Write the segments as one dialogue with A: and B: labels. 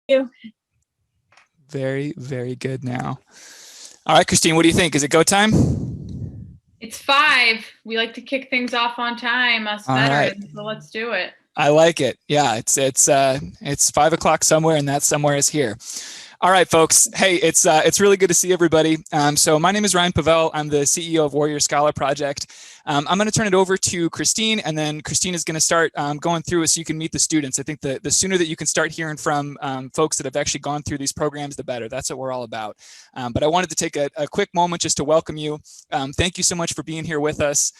A: you.
B: Very, very good now. All right, Christine, what do you think? Is it go time?
C: It's 5. We like to kick things off on time, us
B: All
C: veterans,
B: right.
C: so let's do it.
B: I like it. Yeah, it's 5 o'clock somewhere, and that somewhere is here. All right, folks. Hey, it's really good to see everybody. So my name is Ryan Pavel. I'm the CEO of Warrior Scholar Project. I'm going to turn it over to Christine, and then Christine is going to start going through it so you can meet the students. I think the sooner that you can start hearing from folks that have actually gone through these programs, the better. That's what we're all about. But I wanted to take a quick moment just to welcome you. Thank you so much for being here with us.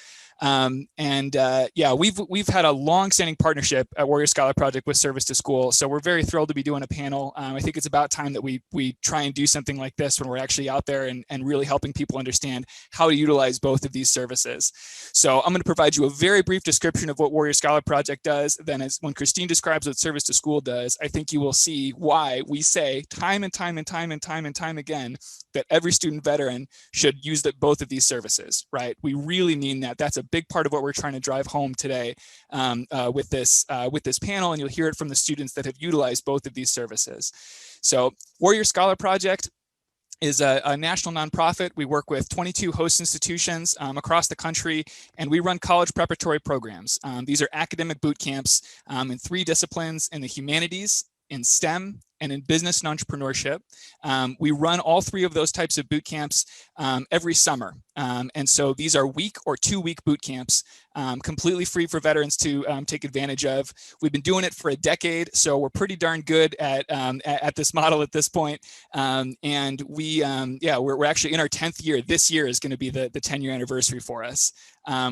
B: Yeah, we've had a long-standing partnership at Warrior Scholar Project with Service to School, so we're very thrilled to be doing a panel. I think it's about time that we try and do something like this when we're actually out there and really helping people understand how to utilize both of these services. So I'm going to provide you a very brief description of what Warrior Scholar Project does. Then when Christine describes what Service to School does, I think you will see why we say time and time again that every student veteran should use both of these services, right? We really mean that. That's a big part of what we're trying to drive home today with this panel, and you'll hear it from the students that have utilized both of these services. So Warrior Scholar Project is a national nonprofit. We work with 22 host institutions across the country, and we run college preparatory programs. These are academic boot camps in 3 disciplines: in the humanities, in STEM, and in business and entrepreneurship. We run all 3 of those types of boot camps every summer. And so these are week or 2-week boot camps, completely free for veterans to take advantage of. We've been doing it for a decade, so we're pretty darn good at this model at this point. And we're actually in our 10th year. This year is going to be the 10-year anniversary for us.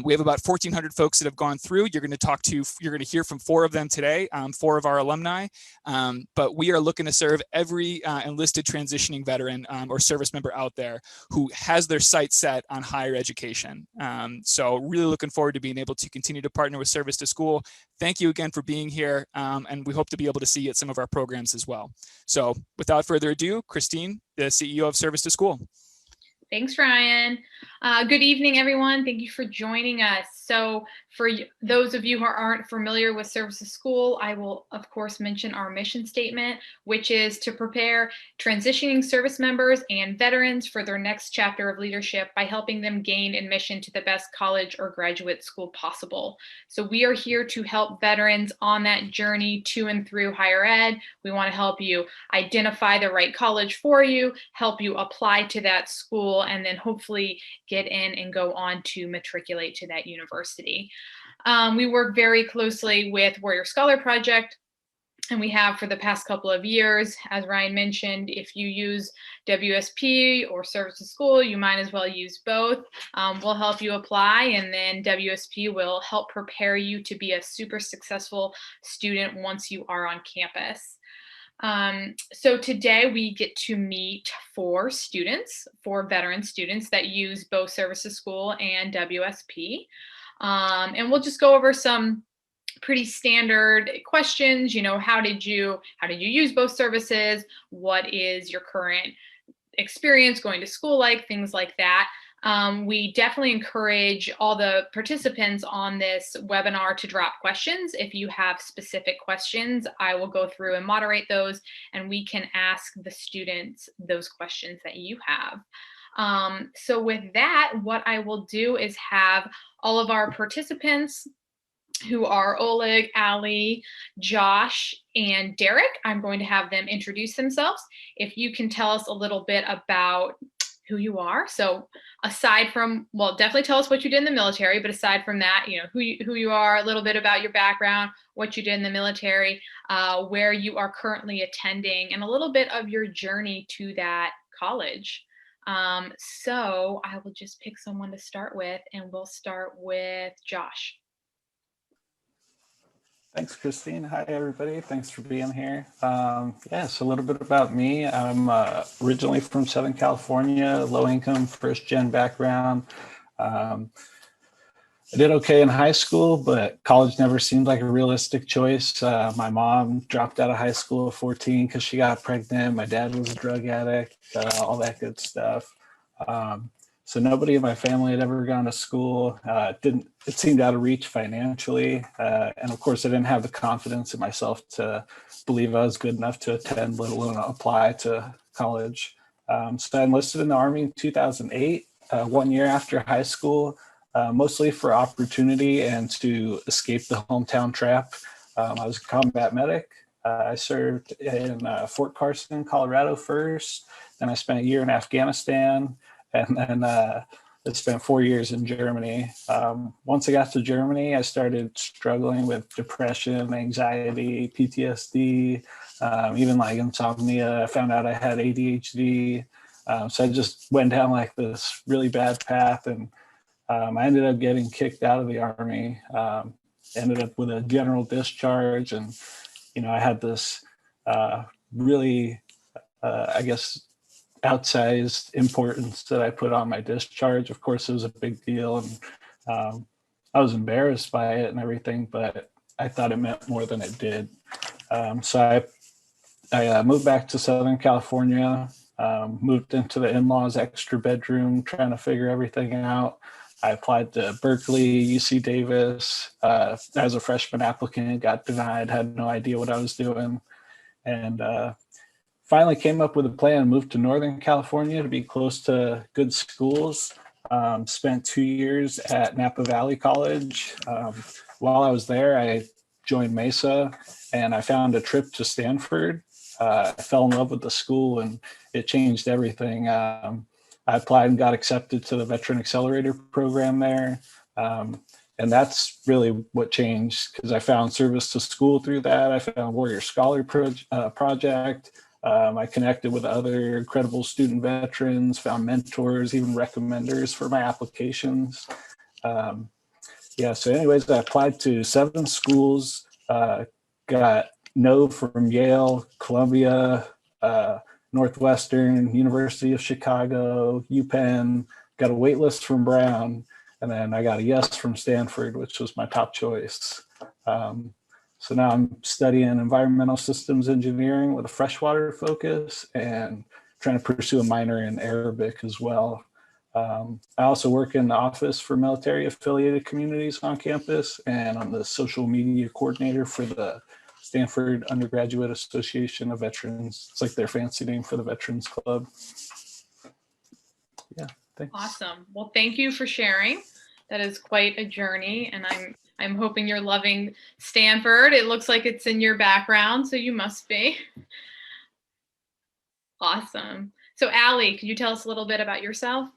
B: We have about 1,400 folks that have gone through. You're going to hear from 4 of them today, 4 of our alumni. But we are looking to serve every enlisted transitioning veteran or service member out there who has their sights set on higher education. So really looking forward to being able to continue to partner with Service to School. Thank you again for being here, and we hope to be able to see you at some of our programs as well. So without further ado, Christine, the CEO of Service to School.
C: Thanks, Ryan. Good evening, everyone. Thank you for joining us. So for those of you who aren't familiar with Service to School, I will, of course, mention our mission statement, which is to prepare transitioning service members and veterans for their next chapter of leadership by helping them gain admission to the best college or graduate school possible. So we are here to help veterans on that journey to and through higher ed. We want to help you identify the right college for you, help you apply to that school, and then hopefully get in and go on to matriculate to that university. We work very closely with Warrior Scholar Project, and we have for the past couple of years. As Ryan mentioned, if you use WSP or Service to School, you might as well use both. We'll help you apply, and then WSP will help prepare you to be a super successful student once you are on campus. So today we get to meet 4 veteran students that use both Service to School and WSP. And we'll just go over some pretty standard questions. How did you use both services? What is your current experience going to school like? Things like that. We definitely encourage all the participants on this webinar to drop questions. If you have specific questions, I will go through and moderate those, and we can ask the students those questions that you have. So with that, what I will do is have all of our participants, who are Oleg, Allie, Josh, and Derek. I'm going to have them introduce themselves. If you can tell us a little bit about who you are. So aside from, well, definitely tell us what you did in the military, but aside from that, who you are, a little bit about your background, what you did in the military, where you are currently attending, and a little bit of your journey to that college. So I will just pick someone to start with, and we'll start with Josh.
D: Thanks, Christine. Hi, everybody. Thanks for being here. So a little bit about me. I'm originally from Southern California, low-income, first-gen background. I did okay in high school, but college never seemed like a realistic choice. My mom dropped out of high school at 14 because she got pregnant. My dad was a drug addict, all that good stuff. So nobody in my family had ever gone to school. It seemed out of reach financially. And of course, I didn't have the confidence in myself to believe I was good enough to attend, let alone apply to college. So I enlisted in the Army in 2008, 1 year after high school, mostly for opportunity and to escape the hometown trap. I was a combat medic. I served in Fort Carson, Colorado first. Then I spent a year in Afghanistan, and then I spent 4 years in Germany. Once I got to Germany, I started struggling with depression, anxiety, PTSD, even like insomnia. I found out I had ADHD. So I just went down like this really bad path, and I ended up getting kicked out of the Army. Ended up with a general discharge, and I had this really, I guess, outsized importance that I put on my discharge. Of course, it was a big deal, and I was embarrassed by it and everything, but I thought it meant more than it did. So I moved back to Southern California, moved into the in-laws extra bedroom, trying to figure everything out. I applied to Berkeley, UC Davis as a freshman applicant, got denied, had no idea what I was doing. And finally came up with a plan, moved to Northern California to be close to good schools. Spent 2 years at Napa Valley College. While I was there, I joined Mesa and I found a trip to Stanford. I fell in love with the school and it changed everything. I applied and got accepted to the Veteran Accelerator program there. And that's really what changed, because I found service to school through that. I found Warrior Scholar Project. I connected with other incredible student veterans, found mentors, even recommenders for my applications. So anyways, I applied to 7 schools, got no from Yale, Columbia, Northwestern, University of Chicago, UPenn, got a wait list from Brown, and then I got a yes from Stanford, which was my top choice. So now I'm studying environmental systems engineering with a freshwater focus and trying to pursue a minor in Arabic as well. I also work in the office for military affiliated communities on campus, and I'm the social media coordinator for the Stanford Undergraduate Association of Veterans. It's like their fancy name for the Veterans Club. Yeah, thanks.
C: Awesome. Well, thank you for sharing. That is quite a journey, and I'm hoping you're loving Stanford. It looks like it's in your background, so you must be. Awesome. So Allie, could you tell us a little bit about yourself?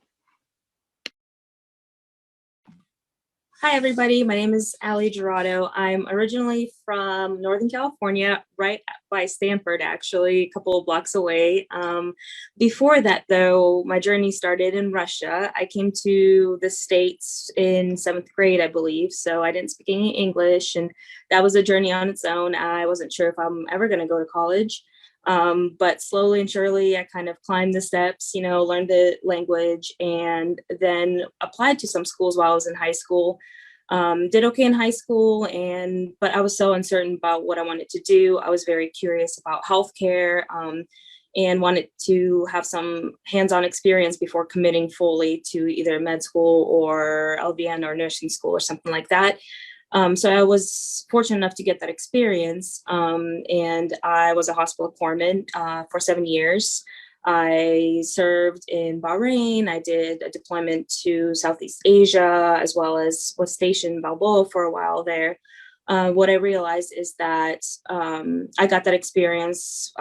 A: Hi, everybody. My name is Allie Giraudo. I'm originally from Northern California, right by Stanford, actually, a couple of blocks away. Before that, though, my journey started in Russia. I came to the States in 7th grade, I believe, so I didn't speak any English, and that was a journey on its own. I wasn't sure if I'm ever going to go to college. But slowly and surely, I kind of climbed the steps, learned the language, and then applied to some schools while I was in high school. Did okay in high school, but I was so uncertain about what I wanted to do. I was very curious about healthcare, and wanted to have some hands-on experience before committing fully to either med school or LVN or nursing school or something like that. So I was fortunate enough to get that experience, and I was a hospital corpsman for 7 years. I served in Bahrain. I did a deployment to Southeast Asia, as well as was stationed in Balboa for a while there. What I realized is that I got that experience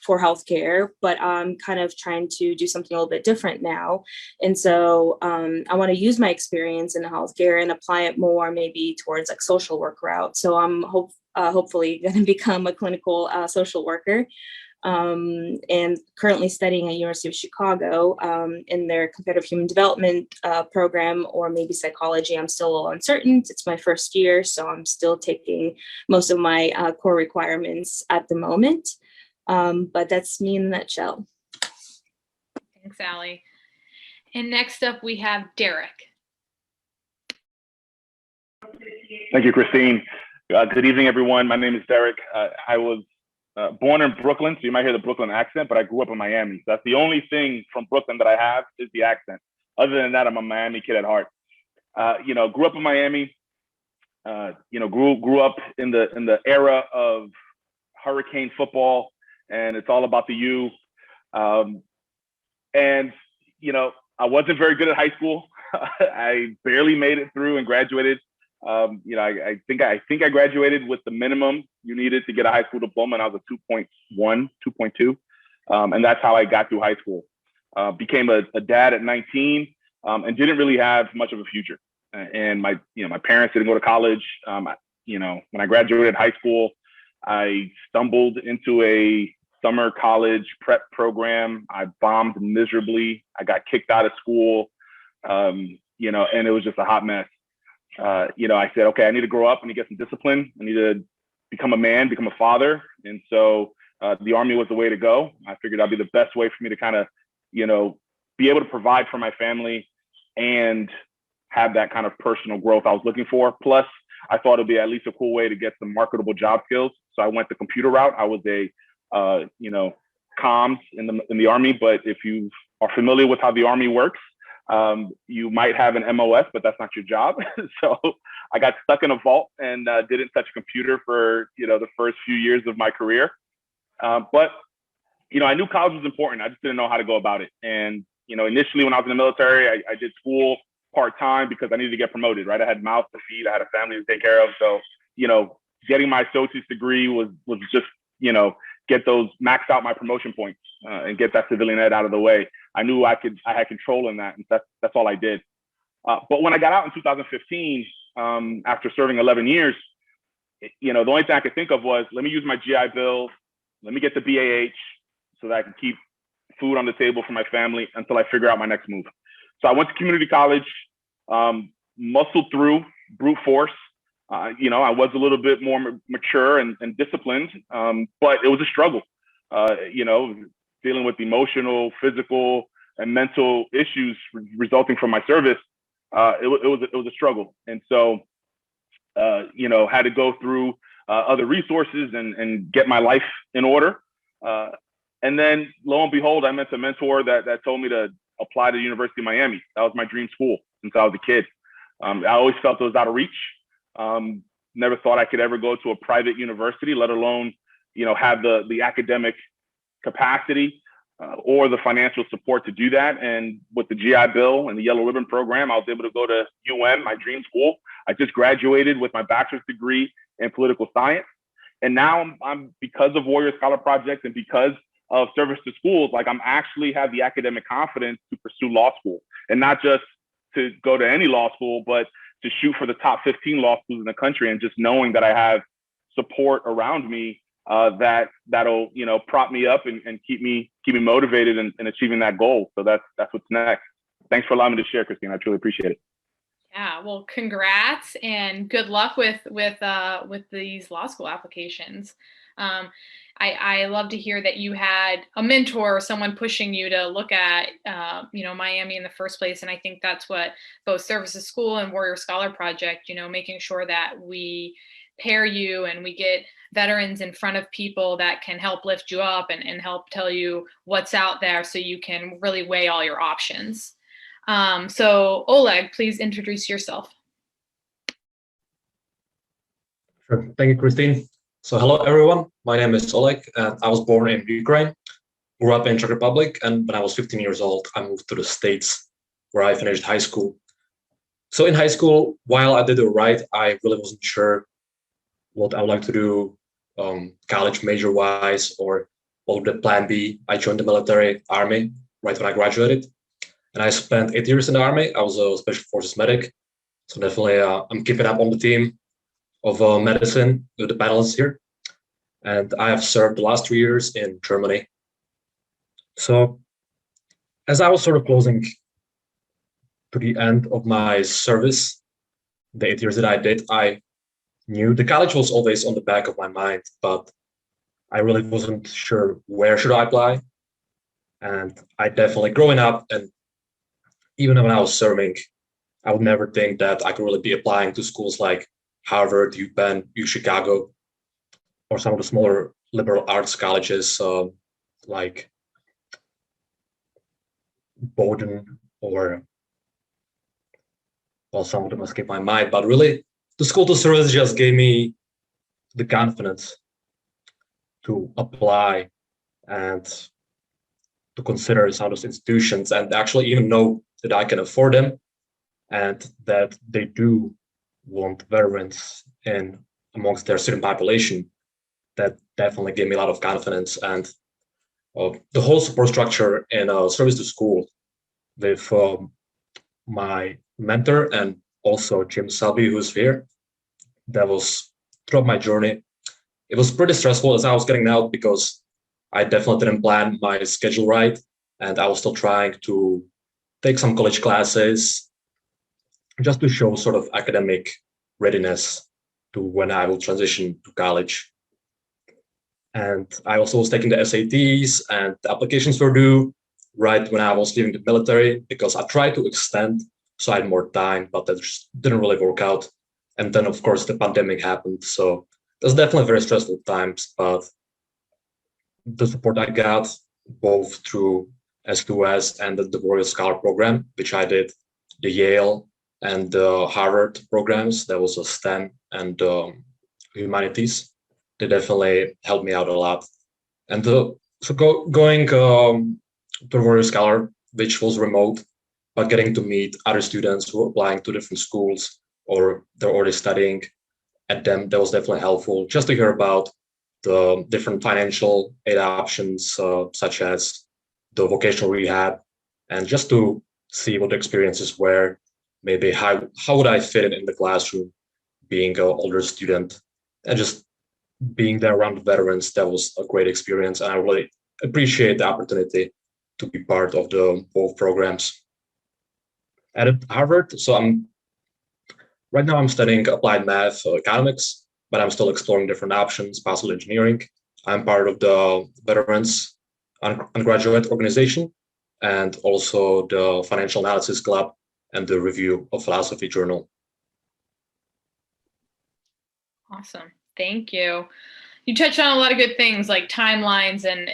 A: for healthcare, but I'm kind of trying to do something a little bit different now. And so I want to use my experience in healthcare and apply it more maybe towards like social work route. So I'm hopefully going to become a clinical social worker, and currently studying at University of Chicago in their comparative human development program, or maybe psychology. I'm still a little uncertain. It's my first year, so I'm still taking most of my core requirements at the moment. But that's me in a nutshell.
C: Thanks, Allie. And next up, we have Derek.
E: Thank you, Christine. Good evening, everyone. My name is Derek. I was born in Brooklyn, so you might hear the Brooklyn accent, but I grew up in Miami. So that's the only thing from Brooklyn that I have is the accent. other than that, I'm a Miami kid at heart. Grew up in Miami. Grew up in the era of hurricane football, and it's all about the U. I wasn't very good at high school. I barely made it through and graduated. I think I graduated with the minimum you needed to get a high school diploma, and I was a 2.1, 2.2. And that's how I got through high school. Became a dad at 19, and didn't really have much of a future. And my parents didn't go to college. When I graduated high school, I stumbled into a summer college prep program. I bombed miserably. I got kicked out of school, and it was just a hot mess. I said, okay, I need to grow up. I need to get some discipline. I need to become a man, become a father. And so the Army was the way to go. I figured that'd be the best way for me to kind of, be able to provide for my family and have that kind of personal growth I was looking for. Plus, I thought it'd be at least a cool way to get some marketable job skills. So I went the computer route. I was a, comms in the Army. But if you are familiar with how the Army works, you might have an MOS, but that's not your job. So I got stuck in a vault and didn't touch a computer for, the first few years of my career. But I knew college was important. I just didn't know how to go about it. And, initially when I was in the military, I did school part-time because I needed to get promoted, right? I had mouths to feed. I had a family to take care of. So, getting my associate's degree was just, get those, max out my promotion points and get that civilian ed out of the way. I knew I had control in that. And that's all I did. But when I got out in 2015, after serving 11 years, the only thing I could think of was, let me use my GI Bill. Let me get the BAH so that I can keep food on the table for my family until I figure out my next move. So I went to community college, muscled through, brute force. I was a little bit more mature and disciplined, but it was a struggle. Dealing with emotional, physical, and mental issues resulting from my service. It was a struggle, and so had to go through other resources and get my life in order. And then, lo and behold, I met a mentor that told me to apply to the University of Miami. That was my dream school since I was a kid. I always felt it was out of reach. Never thought I could ever go to a private university, let alone, have the academic capacity or the financial support to do that. And with the GI Bill and the Yellow Ribbon program, I was able to go to UM, my dream school. I just graduated with my bachelor's degree in political science. And now I'm because of Warrior Scholar Project and because of service to schools, I'm actually have the academic confidence to pursue law school, and not just to go to any law school, but to shoot for the top 15 law schools in the country. And just knowing that I have support around me that'll prop me up and keep me motivated in achieving that goal. So that's what's next. Thanks for allowing me to share, Christine. I truly appreciate it.
C: Yeah, well, congrats and good luck with these law school applications. I love to hear that you had a mentor or someone pushing you to look at, Miami in the first place. And I think that's what both Services School and Warrior Scholar Project, making sure that we pair you and we get veterans in front of people that can help lift you up and help tell you what's out there so you can really weigh all your options. So Oleg, please introduce yourself.
F: Sure. Thank you, Christine. So hello, everyone. My name is Oleg, and I was born in Ukraine, grew up in Czech Republic, and when I was 15 years old, I moved to the States, where I finished high school. So in high school, while I did it right, I really wasn't sure what I would like to do college major-wise, or what would the plan be. I joined the military Army right when I graduated, and I spent 8 years in the Army. I was a Special Forces medic, so definitely I'm keeping up on the team of medicine with the panelists here. And I have served the last 3 years in Germany. So as I was sort of closing to the end of my service, the 8 years that I did, I knew the college was always on the back of my mind, but I really wasn't sure where should I apply. And I definitely, growing up, and even when I was serving, I would never think that I could really be applying to schools like Harvard, UPenn, UChicago, or some of the smaller liberal arts colleges like Bowdoin or well, some of them escape my mind, but really the school to service just gave me the confidence to apply and to consider some of those institutions and actually even know that I can afford them and that they do want veterans in amongst their student population. That definitely gave me a lot of confidence. And the whole support structure in service to school with my mentor and also Jim Selby, who's here, that was throughout my journey. It was pretty stressful as I was getting out because I definitely didn't plan my schedule right. And I was still trying to take some college classes just to show sort of academic readiness to when I will transition to college. And I also was taking the SATs, and the applications were due right when I was leaving the military because I tried to extend so I had more time, but that just didn't really work out. And then, of course, the pandemic happened. So it was definitely very stressful times, but the support I got both through S2S and the Warrior Scholar program, which I did, the Yale and the Harvard programs, that was a STEM and humanities. They definitely helped me out a lot. And going to Warrior Scholar, which was remote, but getting to meet other students who are applying to different schools or they're already studying at them, that was definitely helpful just to hear about the different financial aid options, such as the vocational rehab, and just to see what the experiences were, maybe how would I fit in the classroom, being an older student, and just being there around the veterans. That was a great experience, and I really appreciate the opportunity to be part of the both programs. At Harvard, so right now I'm studying applied math, economics, but I'm still exploring different options, possible engineering. I'm part of the Veterans Undergraduate Organization and also the Financial Analysis Club and the Review of Philosophy Journal.
C: Awesome. Thank you. You touched on a lot of good things like timelines and,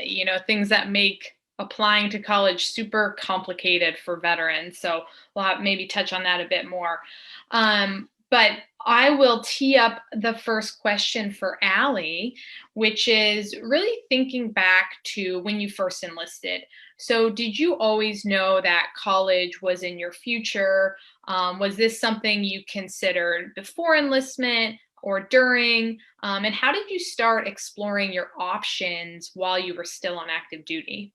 C: things that make applying to college super complicated for veterans. So we'll maybe touch on that a bit more. But I will tee up the first question for Allie, which is really thinking back to when you first enlisted. So did you always know that college was in your future? Was this something you considered before enlistment or during? And how did you start exploring your options while you were still on active duty?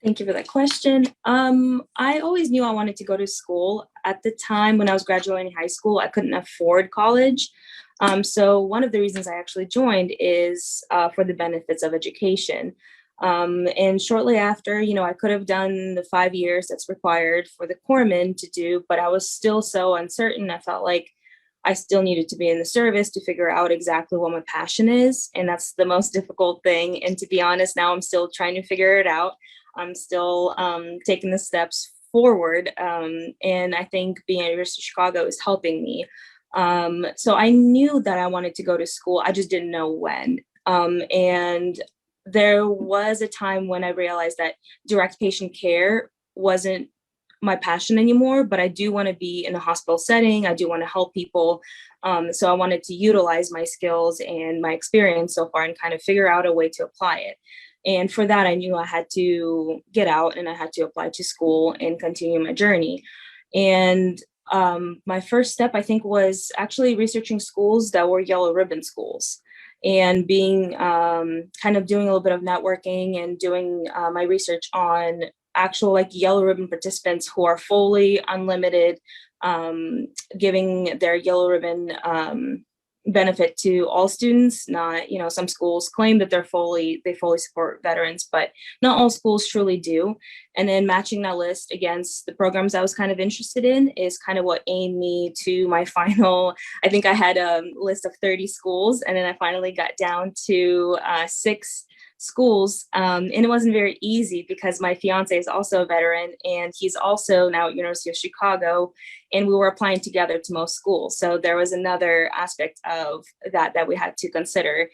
A: Thank you for that question. I always knew I wanted to go to school. At the time when I was graduating high school, I couldn't afford college. So one of the reasons I actually joined is for the benefits of education. And shortly after, I could have done the 5 years that's required for the corpsman to do, but I was still so uncertain. I felt like I still needed to be in the service to figure out exactly what my passion is. And that's the most difficult thing. And to be honest, now I'm still trying to figure it out. I'm still taking the steps forward. And I think being at University of Chicago is helping me. So I knew that I wanted to go to school. I just didn't know when. And there was a time when I realized that direct patient care wasn't my passion anymore, but I do want to be in a hospital setting. I do want to help people. So I wanted to utilize my skills and my experience so far and kind of figure out a way to apply it. And for that, I knew I had to get out and I had to apply to school and continue my journey. And my first step, I think, was actually researching schools that were yellow ribbon schools and being kind of doing a little bit of networking and doing my research on actual yellow ribbon participants who are fully unlimited, giving their yellow ribbon benefit to all students. Not, some schools claim that they fully support veterans, but not all schools truly do. And then matching that list against the programs I was kind of interested in is kind of what aimed me to my final. I think I had a list of 30 schools, and then I finally got down to 6 schools. And it wasn't very easy because my fiance is also a veteran and he's also now at University of Chicago, and we were applying together to most schools. So there was another aspect of that we had to consider.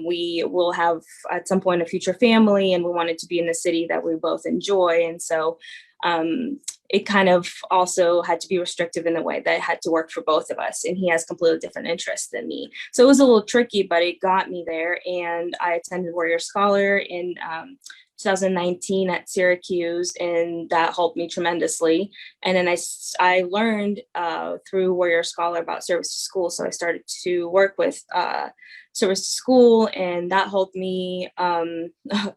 A: We will have at some point a future family, and we wanted to be in the city that we both enjoy. And so it kind of also had to be restrictive in the way that it had to work for both of us. And he has completely different interests than me. So it was a little tricky, but it got me there. And I attended Warrior Scholar in 2019 at Syracuse, and that helped me tremendously. And then I learned through Warrior Scholar about service to school. So I started to work with service to school, and that helped me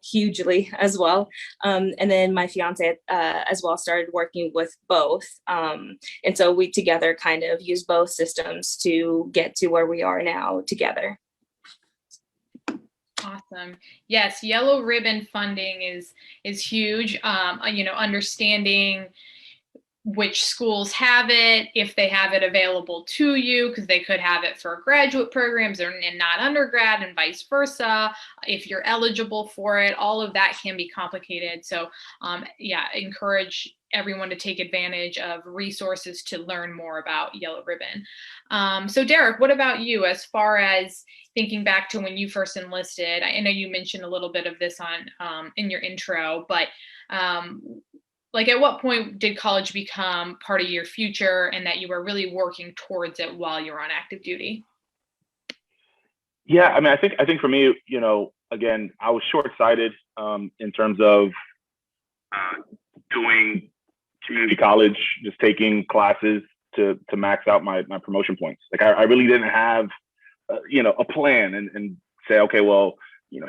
A: hugely as well. And then my fiance as well started working with both. And so we together kind of use both systems to get to where we are now together.
C: Awesome. Yes, yellow ribbon funding is huge. Understanding which schools have it, if they have it available to you, because they could have it for graduate programs and not undergrad, and vice versa. If you're eligible for it, all of that can be complicated. So encourage everyone to take advantage of resources to learn more about yellow ribbon. So Derek, what about you as far as thinking back to when you first enlisted? I know you mentioned a little bit of this in your intro, but at what point did college become part of your future and that you were really working towards it while you're on active duty?
E: Yeah, I mean, I think for me, again, I was short-sighted in terms of doing community college, just taking classes to max out my promotion points. Like I really didn't have, a plan and say, okay, well,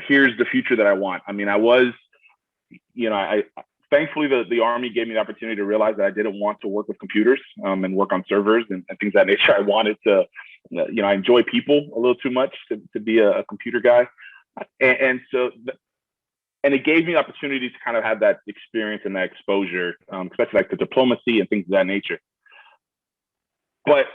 E: here's the future that I want. I mean, I was, thankfully, the Army gave me the opportunity to realize that I didn't want to work with computers and work on servers and things of that nature. I wanted to, I enjoy people a little too much to be a computer guy. And it gave me the opportunity to kind of have that experience and that exposure, especially like the diplomacy and things of that nature. But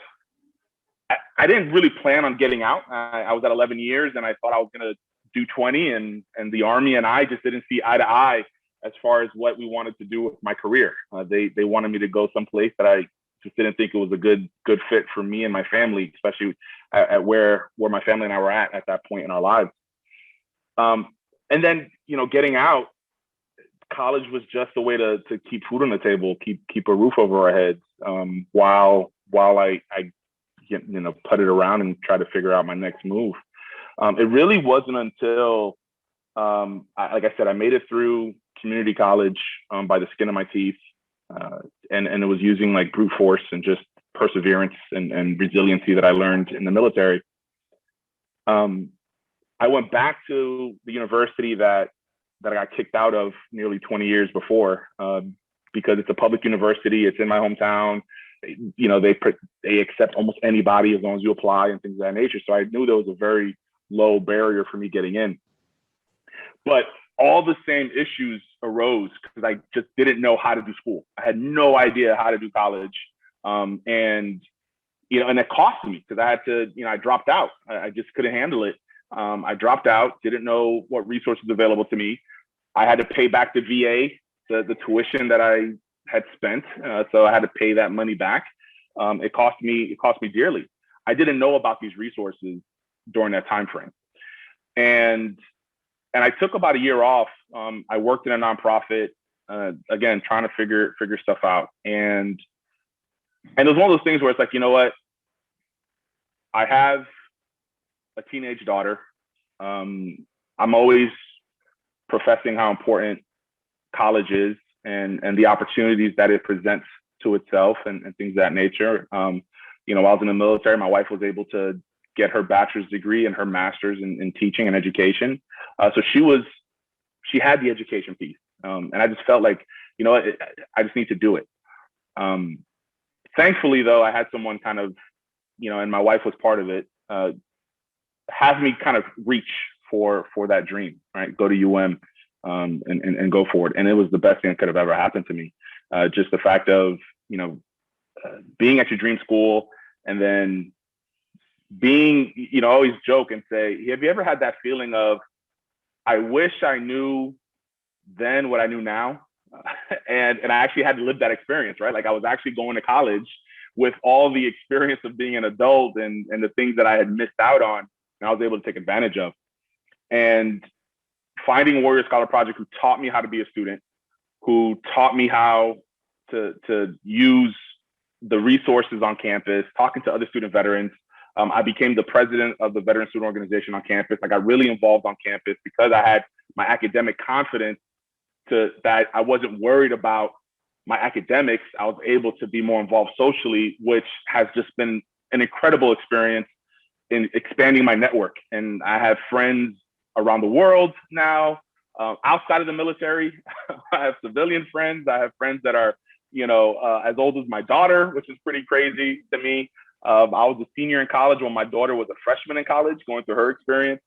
E: I didn't really plan on getting out. I was at 11 years and I thought I was going to do 20, and the Army and I just didn't see eye to eye as far as what we wanted to do with my career. They wanted me to go someplace that I just didn't think it was a good fit for me and my family, especially at where my family and I were at that point in our lives. And then, getting out, college was just a way to keep food on the table, keep a roof over our heads, while I putted around and try to figure out my next move. It really wasn't until, like I said, I made it through community college by the skin of my teeth, and it was using like brute force and just perseverance and resiliency that I learned in the military. I went back to the university that I got kicked out of nearly 20 years before, because it's a public university. It's in my hometown. They accept almost anybody as long as you apply and things of that nature. So I knew there was a very low barrier for me getting in. But all the same issues arose because I just didn't know how to do school. I had no idea how to do college. And it cost me because I had to, I dropped out. I just couldn't handle it. I dropped out, didn't know what resources available to me. I had to pay back the VA, the tuition that I had spent. So I had to pay that money back. It cost me dearly. I didn't know about these resources during that time frame. And I took about a year off. I worked in a nonprofit, again, trying to figure stuff out. And it was one of those things where it's like, you know what? I have a teenage daughter. I'm always professing how important college is and the opportunities that it presents to itself and things of that nature. While I was in the military, my wife was able to get her bachelor's degree and her master's in teaching and education. So she had the education piece. And I just felt like, I just need to do it. Thankfully, though, I had someone kind of, and my wife was part of it, have me kind of reach for that dream, right? Go to UM and go forward. And it was the best thing that could have ever happened to me. Just the fact of, being at your dream school and then being, I always joke and say, have you ever had that feeling of, I wish I knew then what I knew now? And I actually had to live that experience, right? Like I was actually going to college with all the experience of being an adult and the things that I had missed out on, and I was able to take advantage of. And finding Warrior Scholar Project, who taught me how to be a student, who taught me how to use the resources on campus, talking to other student veterans. I became the president of the Veteran Student Organization on campus. I got really involved on campus because I had my academic confidence that I wasn't worried about my academics. I was able to be more involved socially, which has just been an incredible experience in expanding my network. And I have friends around the world now, outside of the military. I have civilian friends. I have friends that are, as old as my daughter, which is pretty crazy to me. I was a senior in college when my daughter was a freshman in college, going through her experience.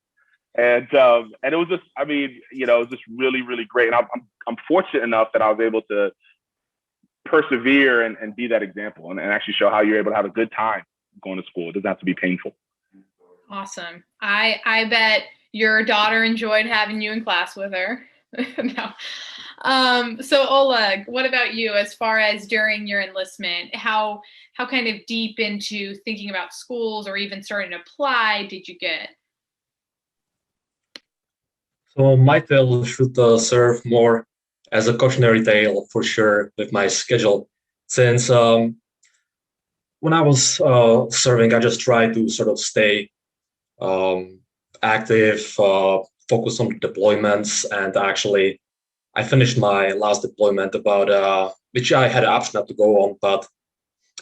E: And it was just, it was just really, really great. And I'm fortunate enough that I was able to persevere and be that example and actually show how you're able to have a good time going to school. It doesn't have to be painful.
C: Awesome. I bet your daughter enjoyed having you in class with her. No. So Oleg, what about you as far as during your enlistment? How kind of deep into thinking about schools or even starting to apply did you get?
F: So my tale should serve more as a cautionary tale for sure with my schedule, since when I was serving, I just tried to sort of stay active, focus on deployments, and actually I finished my last deployment which I had an option not to go on, but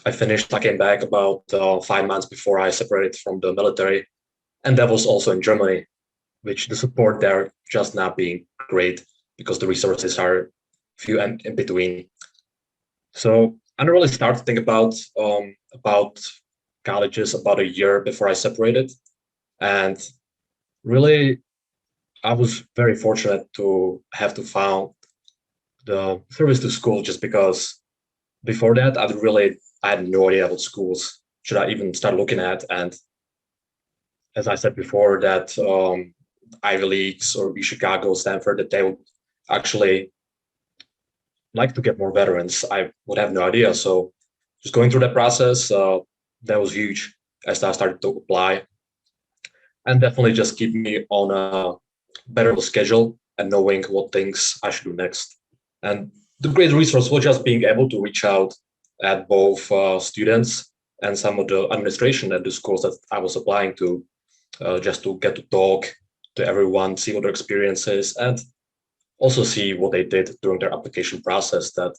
F: I came back about 5 months before I separated from the military. And that was also in Germany, which the support there just not being great because the resources are few and in between. So I really started to think about colleges about a year before I separated. And really, I was very fortunate to have to found the service to school, just because before that, I had no idea what schools should I even start looking at. And as I said before, that Ivy Leagues or Chicago, Stanford, that they would actually like to get more veterans, I would have no idea. So just going through that process, that was huge as I started to apply, and definitely just keep me on a better schedule and knowing what things I should do next. And the great resource was just being able to reach out at both students and some of the administration at the schools that I was applying to, just to get to talk to everyone, see what their experience is, and also see what they did during their application process that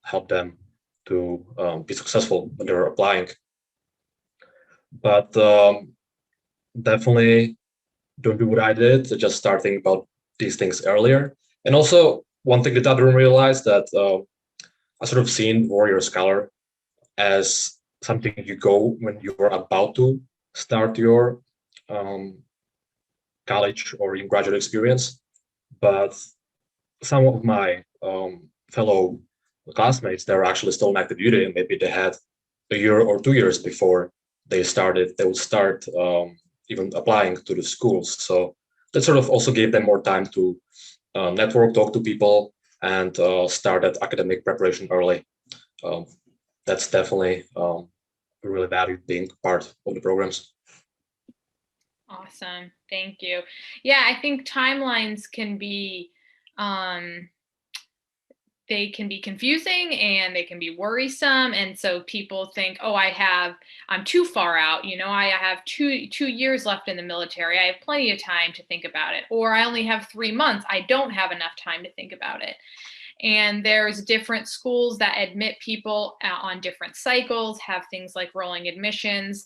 F: helped them to be successful when they were applying. But definitely don't do what I did, to just start thinking about these things earlier. And also, one thing that I didn't realize, that I sort of seen Warrior Scholar as something you go when you're about to start your college or even graduate experience. But some of my fellow classmates, they're actually still in active duty, and maybe they had a year or 2 years before they would start even applying to the schools. So that sort of also gave them more time to network, talk to people, and start that academic preparation early. That's definitely really valued being part of the programs.
C: Awesome. Thank you. Yeah, I think timelines can be they can be confusing and they can be worrisome. And so people think, oh, I'm too far out. I have two years left in the military. I have plenty of time to think about it. Or I only have 3 months. I don't have enough time to think about it. And there's different schools that admit people on different cycles, have things like rolling admissions.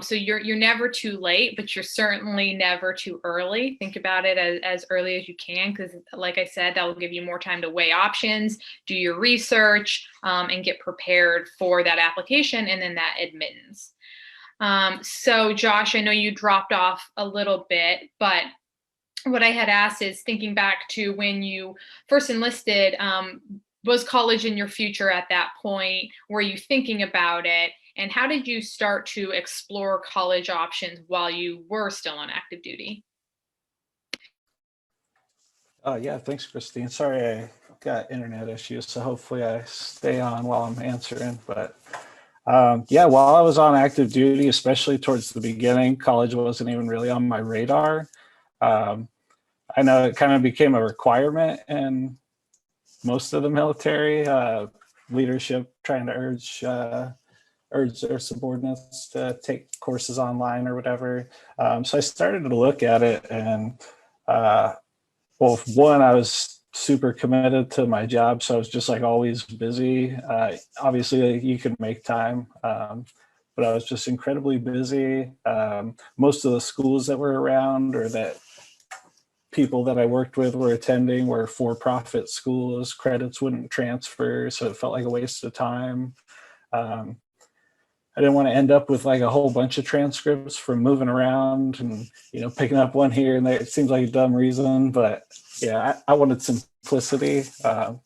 C: So you're never too late, but you're certainly never too early. Think about it as early as you can, because like I said, that will give you more time to weigh options, do your research, and get prepared for that application and then that admittance. So Josh, I know you dropped off a little bit, but what I had asked is, thinking back to when you first enlisted, was college in your future at that point? Were you thinking about it? And how did you start to explore college options while you were still on active duty?
D: Yeah, thanks, Christine. Sorry, I got internet issues, so hopefully I stay on while I'm answering. But yeah, while I was on active duty, especially towards the beginning, college wasn't even really on my radar. I know it kind of became a requirement in most of the military leadership trying to urge their subordinates to take courses online or whatever. So I started to look at it, and well, one, I was super committed to my job, so I was just like always busy. Obviously, you could make time, but I was just incredibly busy. Most of the schools that were around, or that people that I worked with were attending, were for-profit schools. Credits wouldn't transfer, so it felt like a waste of time. I didn't want to end up with like a whole bunch of transcripts from moving around and, picking up one here and there. It seems like a dumb reason, but yeah, I wanted simplicity.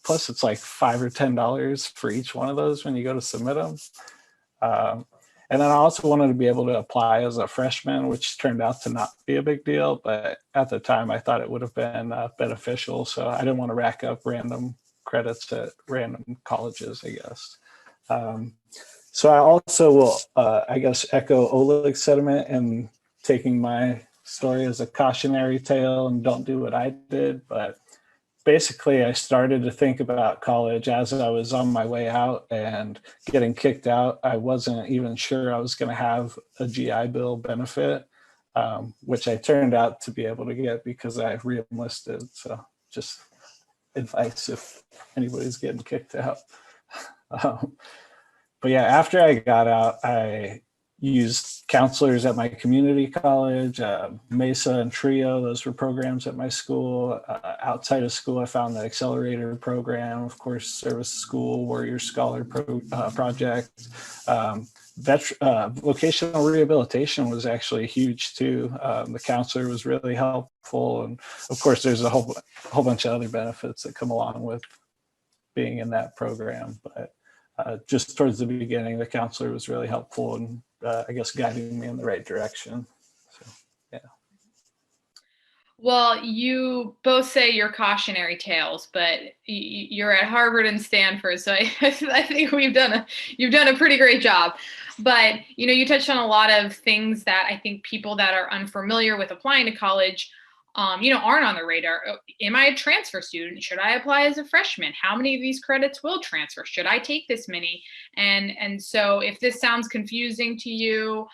D: Plus it's like $5 or $10 for each one of those when you go to submit them. And then I also wanted to be able to apply as a freshman, which turned out to not be a big deal. But at the time I thought it would have been beneficial. So I didn't want to rack up random credits at random colleges, I guess. So I also will, I guess, echo Oleg's sentiment and taking my story as a cautionary tale and don't do what I did. But basically, I started to think about college as I was on my way out and getting kicked out. I wasn't even sure I was going to have a GI Bill benefit, which I turned out to be able to get because I re-enlisted. So just advice if anybody's getting kicked out. But yeah, after I got out, I used counselors at my community college, Mesa and Trio. Those were programs at my school. Outside of school, I found the Accelerator program, of course, Service School, Warrior Scholar Project. Vocational rehabilitation was actually huge too. The counselor was really helpful. And of course, there's a whole bunch of other benefits that come along with being in that program. But just towards the beginning, the counselor was really helpful and I guess guiding me in the right direction. So, yeah.
C: Well, you both say you're cautionary tales, but you're at Harvard and Stanford, so I think you've done a pretty great job. But you touched on a lot of things that I think people that are unfamiliar with applying to college aren't on the radar. Am I a transfer student? Should I apply as a freshman? How many of these credits will transfer? Should I take this many? And so if this sounds confusing to you,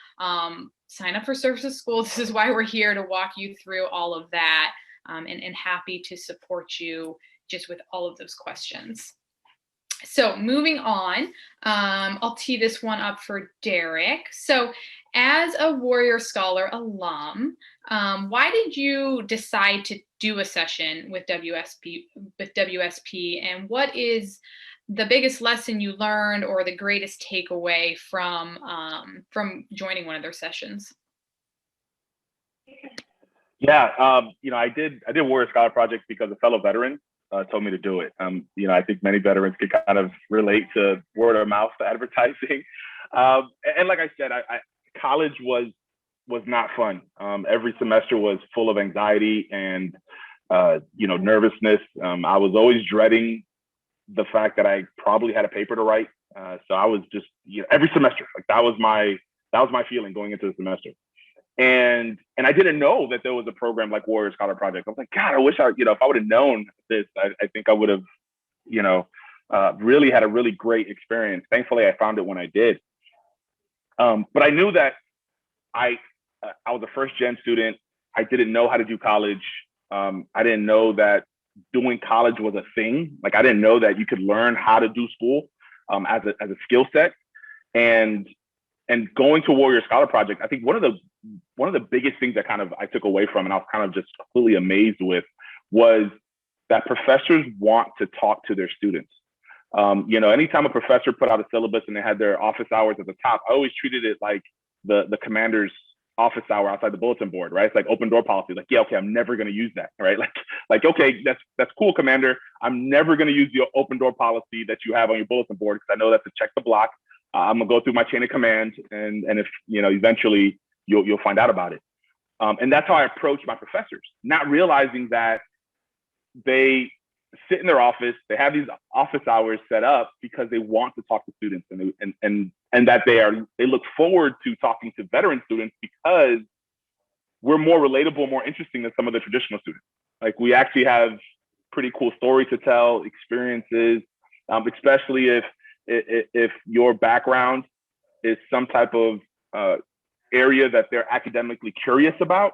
C: sign up for Services School. This is why we're here, to walk you through all of that, and happy to support you just with all of those questions. So moving on, I'll tee this one up for Derek. So as a Warrior Scholar alum, why did you decide to do a session with WSP, and what is the biggest lesson you learned or the greatest takeaway from joining one of their sessions?
E: Yeah, I did Warrior Scholar Project because a fellow veteran told me to do it. I think many veterans could kind of relate to word of mouth advertising. And like I said, college was not fun. Every semester was full of anxiety and nervousness. I was always dreading the fact that I probably had a paper to write. So I was just every semester, like that was my feeling going into the semester. And I didn't know that there was a program like Warrior Scholar Project. I was like, God, I wish if I would have known this, I think I would have, really had a really great experience. Thankfully, I found it when I did. But I knew that I was a first gen student. I didn't know how to do college. I didn't know that doing college was a thing. Like I didn't know that you could learn how to do school as a skill set. And going to Warrior Scholar Project, I think one of the biggest things that kind of I took away from, and I was kind of just completely amazed with, was that professors want to talk to their students. Anytime a professor put out a syllabus and they had their office hours at the top, I always treated it like the commander's office hour outside the bulletin board, right? It's like open door policy. Like, yeah, okay, I'm never going to use that, right? Like, okay, that's cool, Commander. I'm never going to use the open door policy that you have on your bulletin board because I know that's to check the block. I'm gonna go through my chain of command, and if eventually you'll find out about it. And that's how I approach my professors, not realizing that they sit in their office, they have these office hours set up because they want to talk to students, and that they look forward to talking to veteran students because we're more relatable, more interesting than some of the traditional students. Like we actually have pretty cool stories to tell, experiences, especially if If your background is some type of area that they're academically curious about,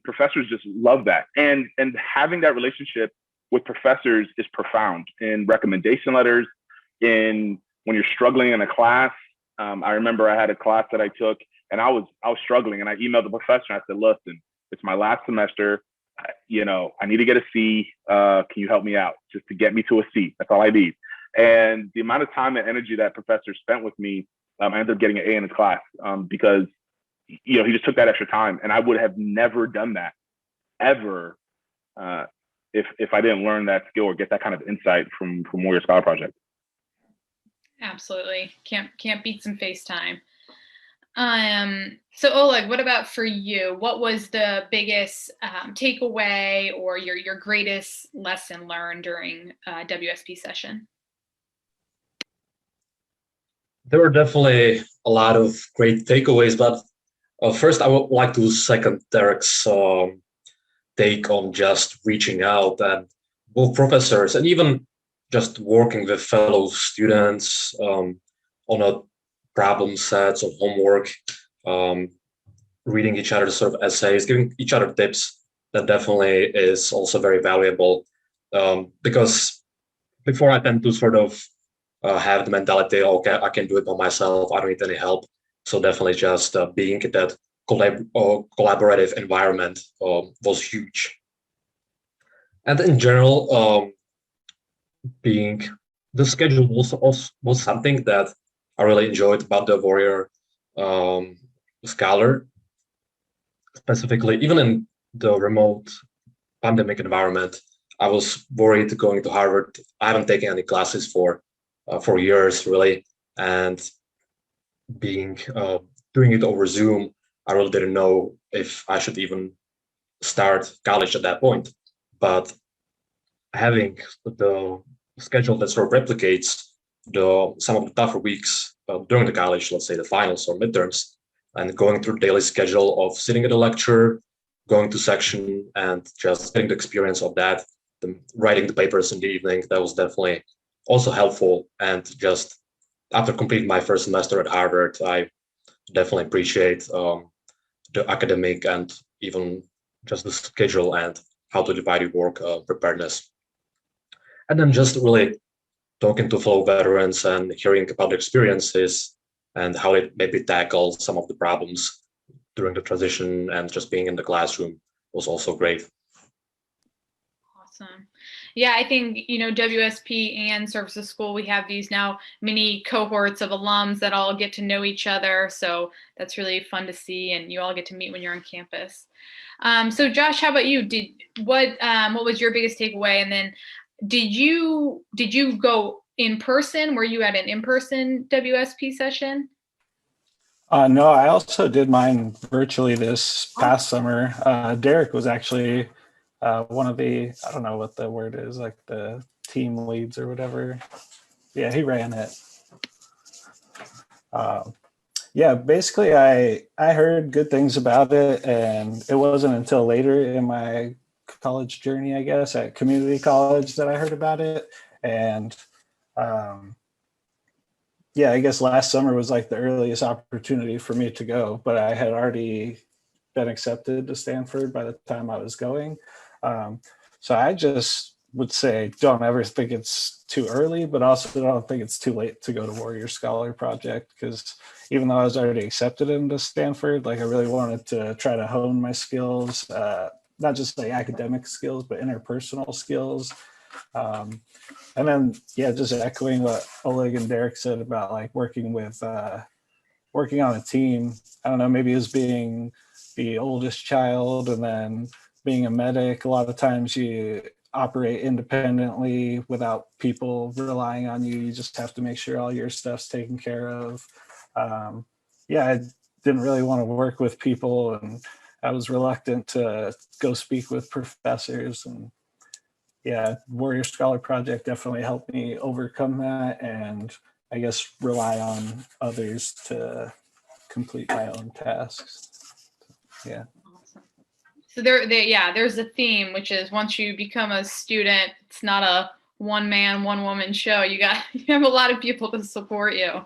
E: professors just love that. And having that relationship with professors is profound in recommendation letters, in when you're struggling in a class. I remember I had a class that I took and I was struggling, and I emailed the professor and I said, listen, it's my last semester. I need to get a C. Can you help me out just to get me to a C? That's all I need. And the amount of time and energy that professor spent with me, I ended up getting an A in his class because, he just took that extra time. And I would have never done that ever if I didn't learn that skill or get that kind of insight from Warrior Scholar Project.
C: Absolutely. Can't beat some FaceTime. So Oleg, what about for you? What was the biggest takeaway or your greatest lesson learned during WSP session?
F: There were definitely a lot of great takeaways, but first I would like to second Derek's take on just reaching out, and both professors and even just working with fellow students on a problem sets of homework, reading each other's sort of essays, giving each other tips. That definitely is also very valuable, because before I tend to sort of have the mentality, okay, I can do it by myself, I don't need any help. So definitely just being in that collaborative environment was huge. And in general, being the schedule was something that I really enjoyed about the Warrior Scholar, specifically, even in the remote pandemic environment. I was worried going to Harvard. I haven't taken any classes for years, really, and doing it over Zoom, I really didn't know if I should even start college at that point. But having the schedule that sort of replicates some of the tougher weeks during the college, let's say the finals or midterms, and going through the daily schedule of sitting at a lecture, going to section, and just getting the experience of that, writing the papers in the evening, that was definitely also helpful. And just after completing my first semester at Harvard, I definitely appreciate the academic and even just the schedule and how to divide your work preparedness. And then just really talking to fellow veterans and hearing about their experiences and how they maybe tackle some of the problems during the transition, and just being in the classroom was also great.
C: Awesome. Yeah, I think, WSP and Services School, we have these now mini cohorts of alums that all get to know each other. So that's really fun to see, and you all get to meet when you're on campus. So Josh, how about you? What was your biggest takeaway? And then did you go in person? Were you at an in-person WSP session?
D: No, I also did mine virtually this past summer. Derek was actually one of the, I don't know what the word is, like the team leads or whatever. Yeah, he ran it. Yeah, basically I heard good things about it, and it wasn't until later in my college journey, I guess, at community college that I heard about it. And yeah, I guess last summer was like the earliest opportunity for me to go, but I had already been accepted to Stanford by the time I was going. So I just would say don't ever think it's too early, but also don't think it's too late to go to Warrior Scholar Project, because even though I was already accepted into Stanford, like I really wanted to try to hone my skills, not just like academic skills, but interpersonal skills. And then, yeah, just echoing what Oleg and Derek said about like working on a team. I don't know, maybe as being the oldest child and then being a medic, a lot of times you operate independently without people relying on you. You just have to make sure all your stuff's taken care of. Yeah, I didn't really want to work with people, and I was reluctant to go speak with professors. And yeah, Warrior Scholar Project definitely helped me overcome that, and I guess rely on others to complete my own tasks. Yeah.
C: Awesome. So there's a theme, which is once you become a student, it's not a one man, one woman show. You have a lot of people to support you.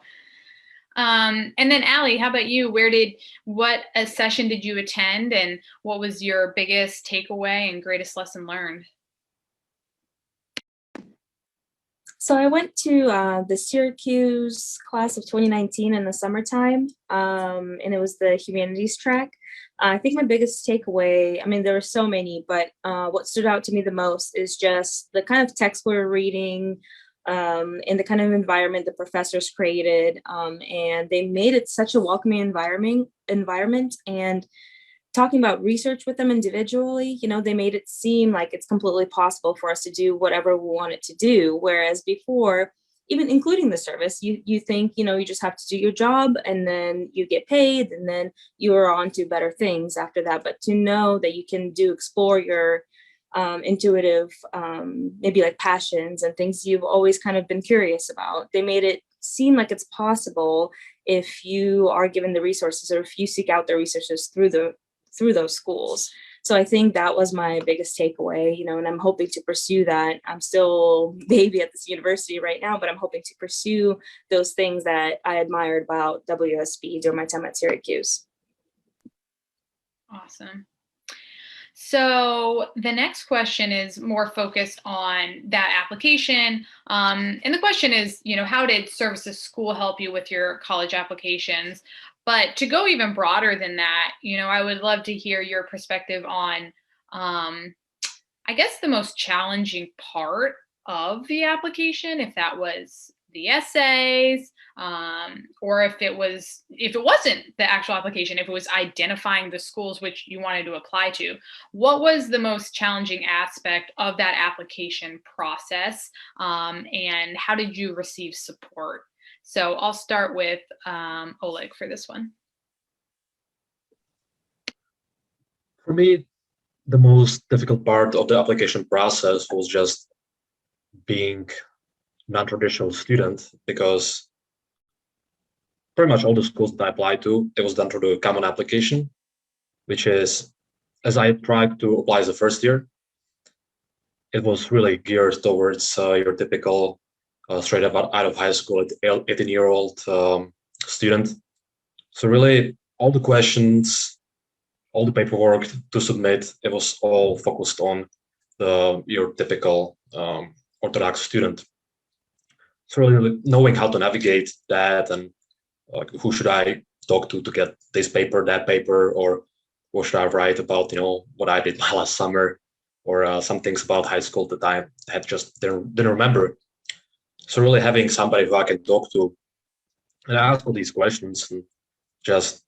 C: And then Allie, how about you? What a session did you attend, and what was your biggest takeaway and greatest lesson learned?
A: So I went to the Syracuse class of 2019 in the summertime, and it was the humanities track. I think my biggest takeaway, I mean, there were so many, but what stood out to me the most is just the kind of text we were reading, and the kind of environment the professors created, and they made it such a welcoming environment. And talking about research with them individually, they made it seem like it's completely possible for us to do whatever we wanted to do. Whereas before, even including the service, you think, you just have to do your job and then you get paid and then you are on to better things after that. But to know that you can explore your intuitive, maybe like passions and things you've always kind of been curious about. They made it seem like it's possible if you are given the resources or if you seek out the resources through those schools. So I think that was my biggest takeaway, and I'm hoping to pursue that. I'm still baby at this university right now, but I'm hoping to pursue those things that I admired about WSB during my time at Syracuse.
C: Awesome. So the next question is more focused on that application. And the question is, how did Services School help you with your college applications? But to go even broader than that, I would love to hear your perspective on, I guess, the most challenging part of the application, if that was the essays, or if it wasn't the actual application, if it was identifying the schools which you wanted to apply to. What was the most challenging aspect of that application process, and how did you receive support? So I'll start with Oleg for this one.
F: For me, the most difficult part of the application process was just being non-traditional student, because pretty much all the schools that I applied to, it was done through the common application, which is, as I tried to apply as a first year, it was really geared towards your typical straight up out of high school 18-year-old student. So really all the questions, all the paperwork to submit, it was all focused on your typical Orthodox student. So really knowing how to navigate that, and who should I talk to get this paper, that paper, or what should I write about, what I did my last summer, or some things about high school that I had just didn't remember. So really having somebody who I can talk to and ask all these questions, and just,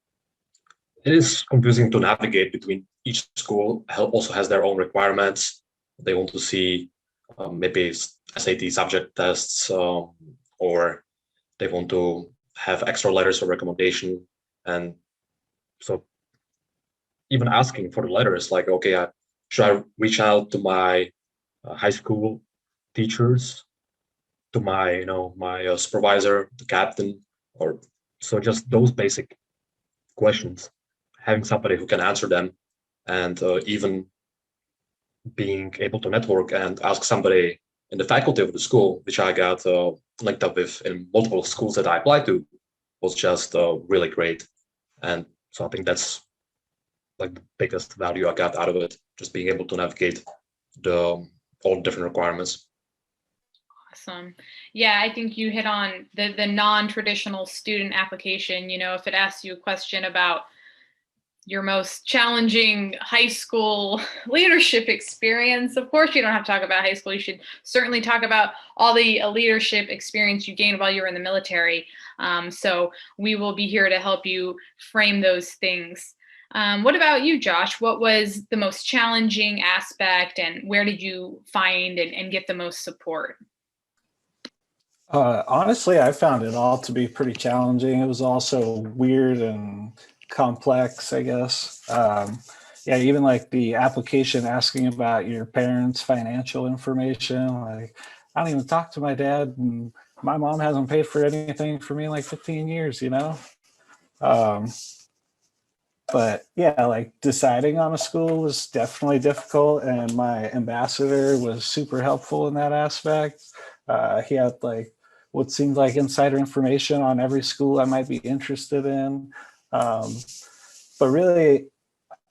F: it is confusing to navigate between each school. Also has their own requirements. They want to see maybe SAT subject tests, or they want to have extra letters of recommendation. And so even asking for the letters, like, okay, should I reach out to my high school teachers, to my, my supervisor, the captain, or so just those basic questions, having somebody who can answer them, and even being able to network and ask somebody in the faculty of the school, which I got linked up with in multiple schools that I applied to, was just really great. And so I think that's like the biggest value I got out of it, just being able to navigate all the different requirements.
C: Awesome. Yeah, I think you hit on the non-traditional student application. If it asks you a question about your most challenging high school leadership experience, of course you don't have to talk about high school. You should certainly talk about all the leadership experience you gained while you were in the military. So we will be here to help you frame those things. What about you, Josh? What was the most challenging aspect, and where did you find and get the most support?
D: Honestly, I found it all to be pretty challenging. It was also weird and complex, I guess. Yeah, even like the application asking about your parents' financial information. Like, I don't even talk to my dad, and my mom hasn't paid for anything for me in like 15 years, But yeah, like deciding on a school was definitely difficult, and my ambassador was super helpful in that aspect. He had like what seemed like insider information on every school I might be interested in. But really,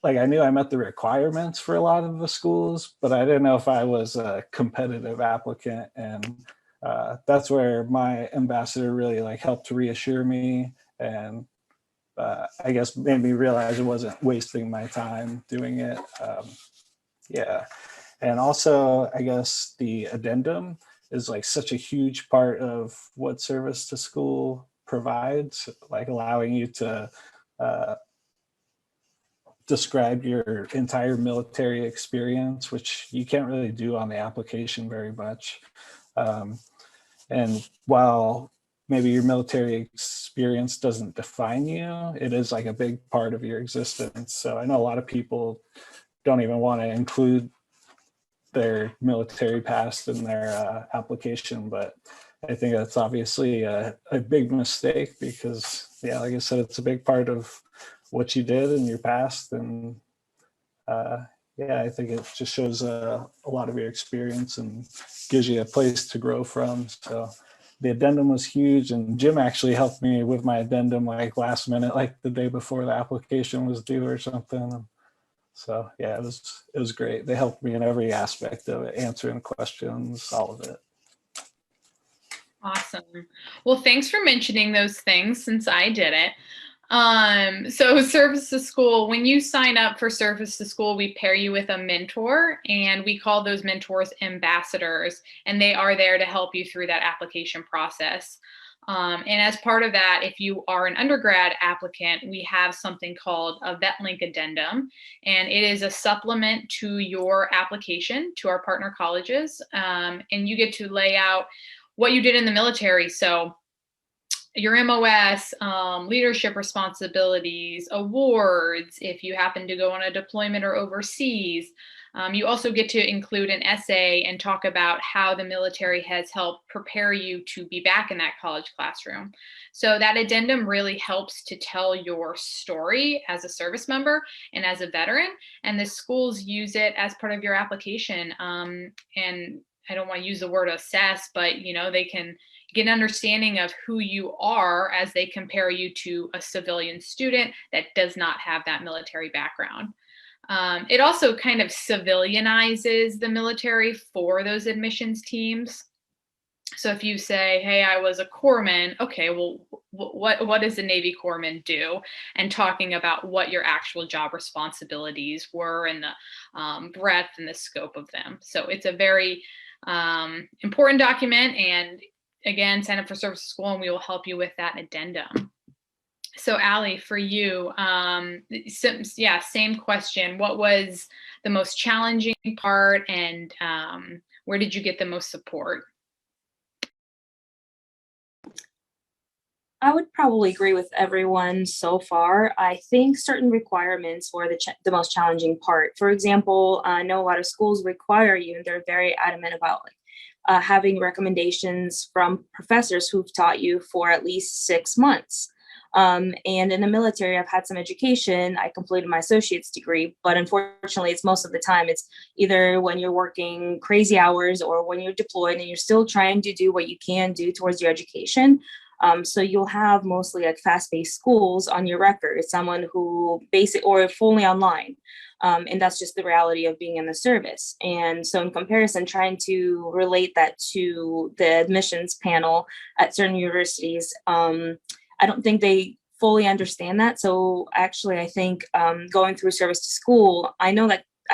D: like I knew I met the requirements for a lot of the schools, but I didn't know if I was a competitive applicant. And that's where my ambassador really like helped to reassure me, and I guess made me realize it wasn't wasting my time doing it. Yeah. And also, I guess the addendum is like such a huge part of what service to school provides, like allowing you to describe your entire military experience, which you can't really do on the application very much. And while maybe your military experience doesn't define you, it is like a big part of your existence. So I know a lot of people don't even want to include their military past in their application, but I think that's obviously a big mistake because, yeah, like I said, it's a big part of what you did in your past. And yeah, I think it just shows a lot of your experience and gives you a place to grow from. So the addendum was huge, and Jim actually helped me with my addendum like last minute, like the day before the application was due or something. So yeah, it was great. They helped me in every aspect of it, answering questions, all of it.
C: Awesome. Well, thanks for mentioning those things since I did it. So service to school, when you sign up for service to school, we pair you with a mentor, and we call those mentors ambassadors, and they are there to help you through that application process. And as part of that, if you are an undergrad applicant, we have something called a VetLink addendum, and it is a supplement to your application to our partner colleges, and you get to lay out what you did in the military. So your MOS, leadership responsibilities, awards, if you happen to go on a deployment or overseas. You also get to include an essay and talk about how the military has helped prepare you to be back in that college classroom. So that addendum really helps to tell your story as a service member and as a veteran, and the schools use it as part of your application. And I don't want to use the word assess, but they can get an understanding of who you are as they compare you to a civilian student that does not have that military background. It also kind of civilianizes the military for those admissions teams. So if you say, hey, I was a corpsman, okay, well, what does a Navy corpsman do? And talking about what your actual job responsibilities were and the breadth and the scope of them. So it's a very important document. And again, sign up for service to school and we will help you with that addendum. So Allie, for you, same question. What was the most challenging part, and where did you get the most support?
A: I would probably agree with everyone so far. I think certain requirements were the most challenging part. For example, I know a lot of schools require you, and they're very adamant about having recommendations from professors who've taught you for at least 6 months. And in the military, I've had some education. I completed my associate's degree, but unfortunately, it's most of the time, it's either when you're working crazy hours or when you're deployed and you're still trying to do what you can do towards your education. So you'll have mostly like fast-paced schools on your record, someone who or fully online. And that's just the reality of being in the service. And so in comparison, trying to relate that to the admissions panel at certain universities, I don't think they fully understand that. So actually, I think going through service to school, I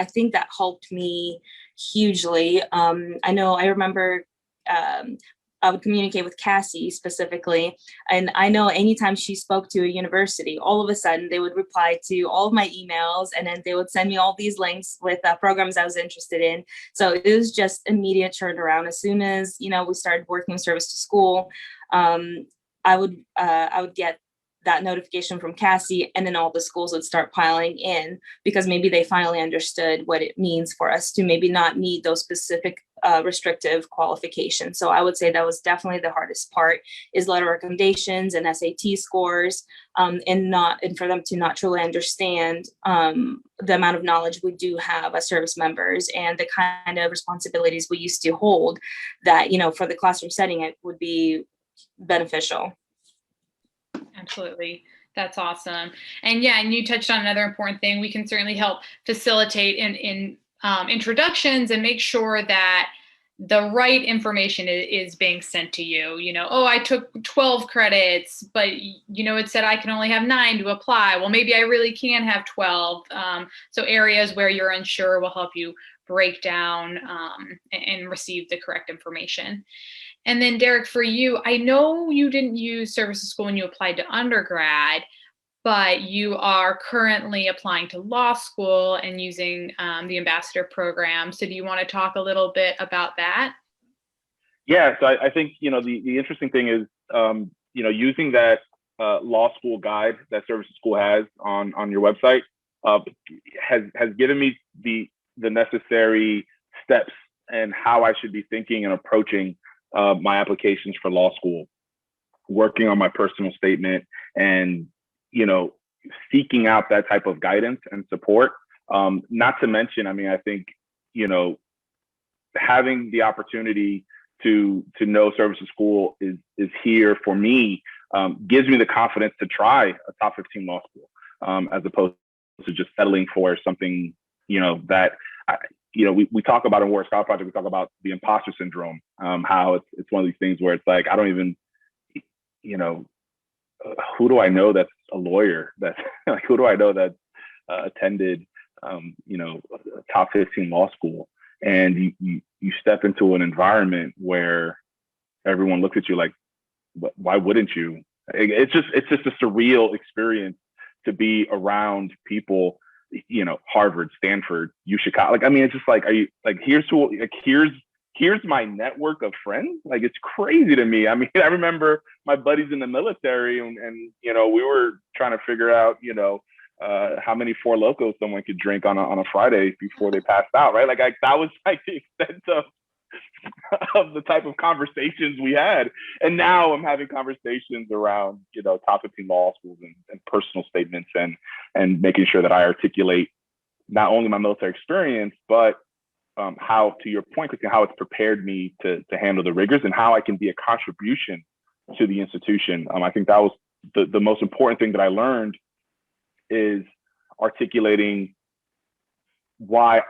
A: think that helped me hugely. I remember I would communicate with Cassie specifically. And I know anytime she spoke to a university, all of a sudden they would reply to all of my emails, and then they would send me all these links with programs I was interested in. So it was just immediate turnaround. As soon as, we started working service to school, I would get that notification from Cassie, and then all the schools would start piling in because maybe they finally understood what it means for us to maybe not need those specific restrictive qualifications. So I would say that was definitely the hardest part, is letter recommendations and SAT scores, and for them to not truly understand the amount of knowledge we do have as service members and the kind of responsibilities we used to hold that, for the classroom setting, it would be beneficial.
C: Absolutely. That's awesome. And yeah, and you touched on another important thing. We can certainly help facilitate in introductions and make sure that the right information is being sent to you. Oh, I took 12 credits, but it said I can only have 9 to apply. Well, maybe I really can have 12. So areas where you're unsure will help you break down and receive the correct information. And then Derek, for you, I know you didn't use services school when you applied to undergrad, but you are currently applying to law school and using the ambassador program. So do you want to talk a little bit about that?
E: Yeah, so I think, the interesting thing is, using that law school guide that services school has on your website has given me the necessary steps and how I should be thinking and approaching my applications for law school, working on my personal statement, and seeking out that type of guidance and support. Not to mention, I think having the opportunity to know services school is here for me, gives me the confidence to try a top 15 law school, as opposed to just settling for something that we talk about in Warrior Scholar Project. We talk about the imposter syndrome, how it's one of these things where it's like, I don't even, who do I know that's a lawyer? That's like, who do I know that attended, a top 15 law school? And you step into an environment where everyone looks at you like, why wouldn't you? It's just a surreal experience to be around people, Harvard, Stanford, Chicago. It's just like, are you like, here's my network of friends. Like, it's crazy to me. I remember my buddies in the military and we were trying to figure out, how many Four Locos someone could drink on a Friday before they passed out, right? Like, that was like the extent of the type of conversations we had. And now I'm having conversations around, top 15 law schools and personal statements and making sure that I articulate not only my military experience, but how, to your point, Christine, how it's prepared me to handle the rigors and how I can be a contribution to the institution. I think that was the most important thing that I learned, is articulating why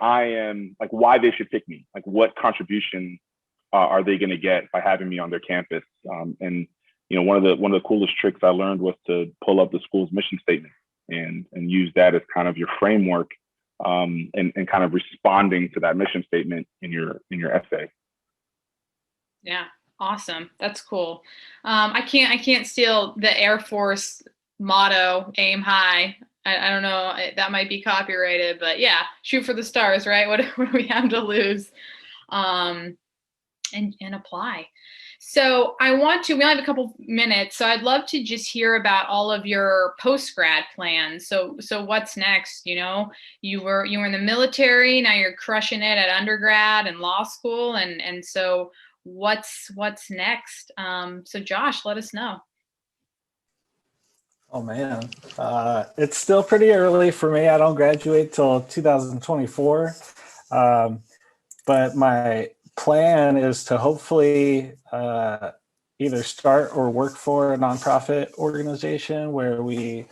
E: why they should pick me, like what contribution are they going to get by having me on their campus. And one of the coolest tricks I learned was to pull up the school's mission statement and use that as kind of your framework, and kind of responding to that mission statement in your essay.
C: Yeah, awesome. That's cool. I can't steal the Air Force motto, aim high. I don't know, that might be copyrighted, but yeah, shoot for the stars, right? What do we have to lose? And apply. So we only have a couple minutes, so I'd love to just hear about all of your post-grad plans. So what's next? You were in the military, now you're crushing it at undergrad and law school, and so what's next? So Josh, let us know.
D: Oh man, it's still pretty early for me. I don't graduate till 2024, but my plan is to hopefully either start or work for a nonprofit organization where we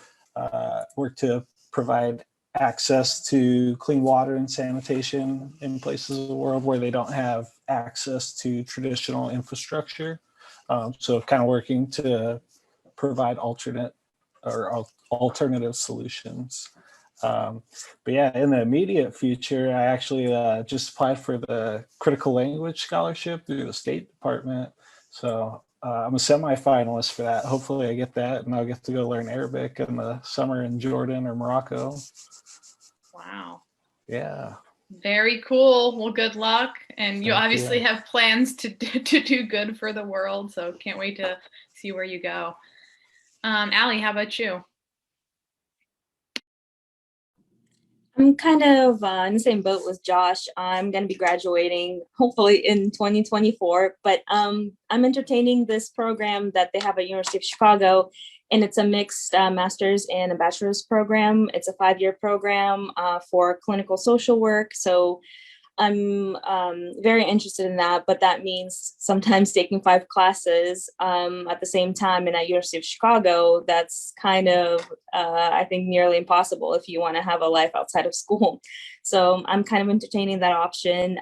D: work to provide access to clean water and sanitation in places of the world where they don't have access to traditional infrastructure. So kind of working to provide alternative solutions. But yeah, in the immediate future, I actually just applied for the critical language scholarship through the State Department. So I'm a semi-finalist for that. Hopefully I get that and I'll get to go learn Arabic in the summer in Jordan or Morocco.
C: Wow.
D: Yeah.
C: Very cool. Well, good luck. And you obviously have plans to do good for the world. So can't wait to see where you go. Allie, how about you?
A: I'm kind of in the same boat with Josh. I'm going to be graduating hopefully in 2024, but I'm entertaining this program that they have at University of Chicago, and it's a mixed master's and a bachelor's program. It's a 5-year program for clinical social work. So I'm very interested in that, but that means sometimes taking 5 classes at the same time. And at University of Chicago, that's kind of, I think, nearly impossible if you want to have a life outside of school. So I'm kind of entertaining that option.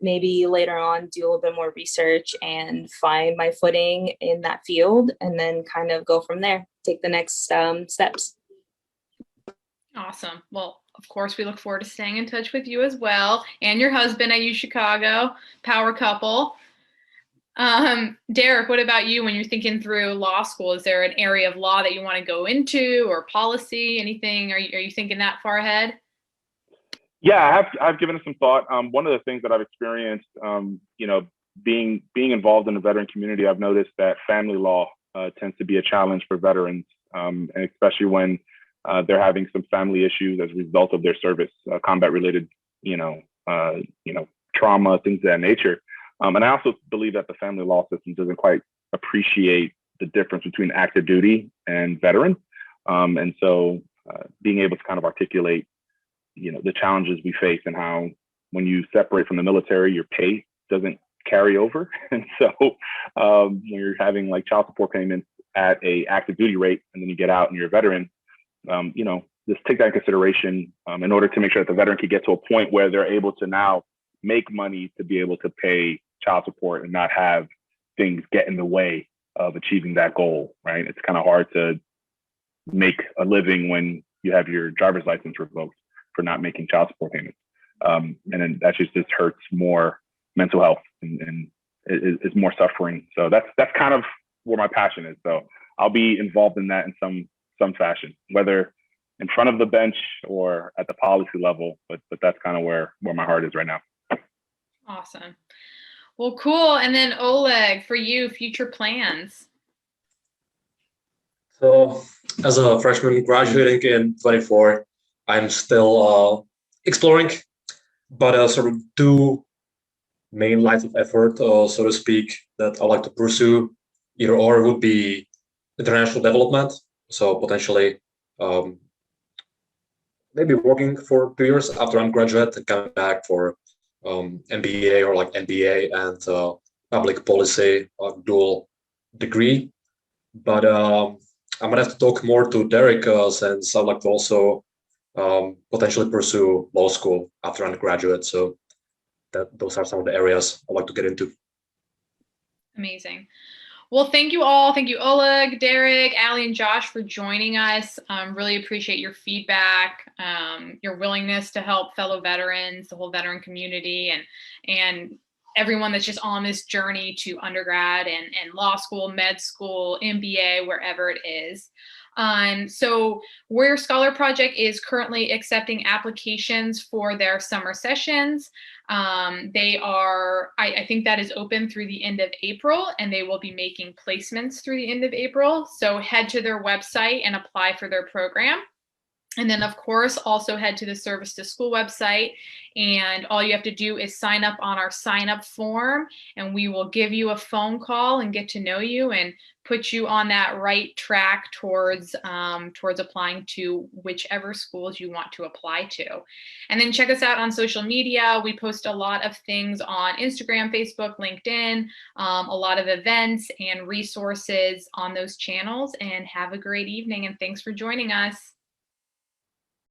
A: Maybe later on do a little bit more research and find my footing in that field, and then kind of go from there, take the next steps.
C: Awesome. Well, of course, we look forward to staying in touch with you as well, and your husband at U Chicago, power couple. Derek, what about you when you're thinking through law school? Is there an area of law that you want to go into, or policy, anything? Are you thinking that far ahead?
E: Yeah, I've given it some thought. One of the things that I've experienced, being involved in the veteran community, I've noticed that family law tends to be a challenge for veterans, and especially when they're having some family issues as a result of their service, combat-related, trauma, things of that nature. And I also believe that the family law system doesn't quite appreciate the difference between active duty and veteran. And so being able to kind of articulate, the challenges we face, and how when you separate from the military, your pay doesn't carry over. And so when you're having like child support payments at a active duty rate, and then you get out and you're a veteran, just take that in consideration in order to make sure that the veteran can get to a point where they're able to now make money to be able to pay child support and not have things get in the way of achieving that goal, right? It's kind of hard to make a living when you have your driver's license revoked for not making child support payments. And then that just hurts more mental health and is more suffering. So that's kind of where my passion is. So I'll be involved in that in some fashion, whether in front of the bench or at the policy level, but that's kind of where my heart is right now.
C: Awesome. Well, cool. And then Oleg, for you, future plans.
F: So as a freshman graduating in 24, I'm still exploring, but sort of 2 main lines of effort, so to speak, that I like to pursue. Either or would be international development. So potentially maybe working for 2 years after I'm graduate and coming back for MBA or like MBA and public policy dual degree. But I'm gonna have to talk more to Derek since I'd like to also potentially pursue law school after undergraduate. So those are some of the areas I'd like to get into.
C: Amazing. Well, thank you all. Thank you, Oleg, Derek, Allie, and Josh for joining us. Really appreciate your feedback, your willingness to help fellow veterans, the whole veteran community, and everyone that's just on this journey to undergrad and law school, med school, MBA, wherever it is. So Warrior Scholar Project is currently accepting applications for their summer sessions. They are, I think that is open through the end of April, and they will be making placements through the end of April. So head to their website and apply for their program. And then, of course, also head to the Service to School website, and all you have to do is sign up on our sign up form, and we will give you a phone call and get to know you and put you on that right track towards applying to whichever schools you want to apply to. And then check us out on social media. We post a lot of things on Instagram, Facebook, LinkedIn, a lot of events and resources on those channels. And have a great evening, and thanks for joining us.